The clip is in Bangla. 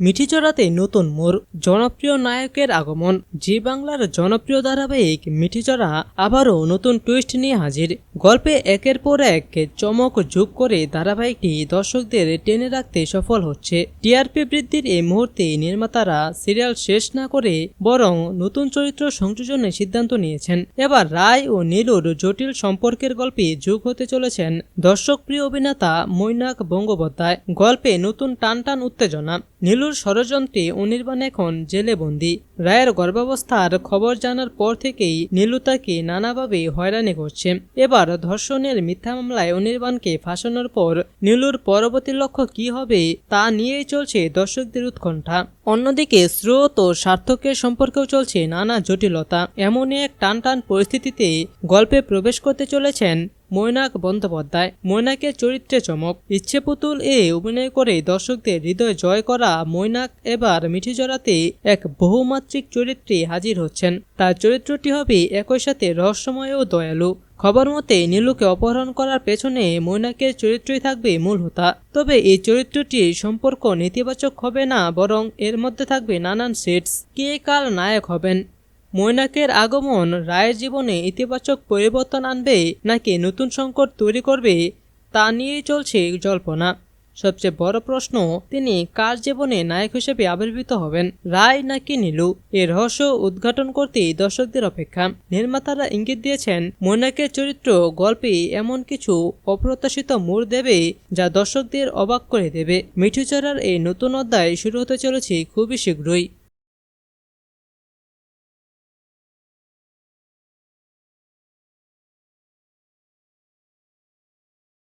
মিঠিচড়াতে নতুন মোড়, জনপ্রিয় নায়কের আগমন। জি বাংলার জনপ্রিয় ধারাবাহিক মিঠিচড়া আবারও নতুন টুইস্ট নিয়ে হাজির। গল্পে একের পর এক চমক যোগ করে ধারাবাহিকটি দর্শকদের টেনে রাখতে সফল হচ্ছে। টিআরপি বৃদ্ধির এই মুহূর্তে নির্মাতারা সিরিয়াল শেষ না করে বরং নতুন চরিত্র সংযোজনের সিদ্ধান্ত নিয়েছেন। এবার রায় ও নীলুর জটিল সম্পর্কের গল্পে যোগ হতে চলেছেন দর্শকপ্রিয় অভিনেতা মৈনাক বন্দ্যোপাধ্যায়। গল্পে নতুন টান উত্তেজনা। নীলুর ষড়যন্ত্রে অনির্বাণ এখন জেলে বন্দী। রায়ের গর্ভাবস্থার খবর জানার পর থেকেই নীলু তাকে নানাভাবে হয়রানি করছে। এবার ধর্ষণের মিথ্যা মামলায় অনির্বাণকে ফাঁসানোর পর নীলুর পরবর্তী লক্ষ্য কি হবে তা নিয়েই চলছে দর্শকদের উৎকণ্ঠা। অন্যদিকে স্রোত ও সার্থকের সম্পর্কেও চলছে নানা জটিলতা। এমনই এক টান পরিস্থিতিতে গল্পে প্রবেশ করতে চলেছেন মৈনাক বন্দ্যোপাধ্যায়। মৈনাকের চরিত্রে চমক। ইচ্ছে পুতুল অভিনয় করে দর্শকদের হৃদয় জয় করা মৈনাক এবার মিঠিচড়াতে এক বহুমাত্রিক চরিত্রে হাজির হচ্ছেন। তার চরিত্রটি হবে একই সাথে রহস্যময় ও দয়ালু। খবর মতে নীলুকে অপহরণ করার পেছনে মৈনাকের চরিত্রই থাকবে মূল হোতা। তবে এই চরিত্রটির সম্পর্ক নেতিবাচক হবে না, বরং এর মধ্যে থাকবে নানান সেটস। কে কার নায়ক হবেন? মৈনাকের আগমন রায়ের জীবনে ইতিবাচক পরিবর্তন আনবে নাকি নতুন সংকট তৈরি করবে তা নিয়েই চলছে জল্পনা। সবচেয়ে বড় প্রশ্ন, তিনি কার জীবনে নায়ক হিসেবে আবির্ভূত হবেন, রায় নাকি নীলু? এর রহস্য উদ্ঘাটন করতেই দর্শকদের অপেক্ষা। নির্মাতারা ইঙ্গিত দিয়েছেন মৈনাকের চরিত্র গল্পে এমন কিছু অপ্রত্যাশিত মোড় দেবে যা দর্শকদের অবাক করে দেবে। মিঠিচড়ার এই নতুন অধ্যায় শুরু হতে চলেছে খুবই শীঘ্রই।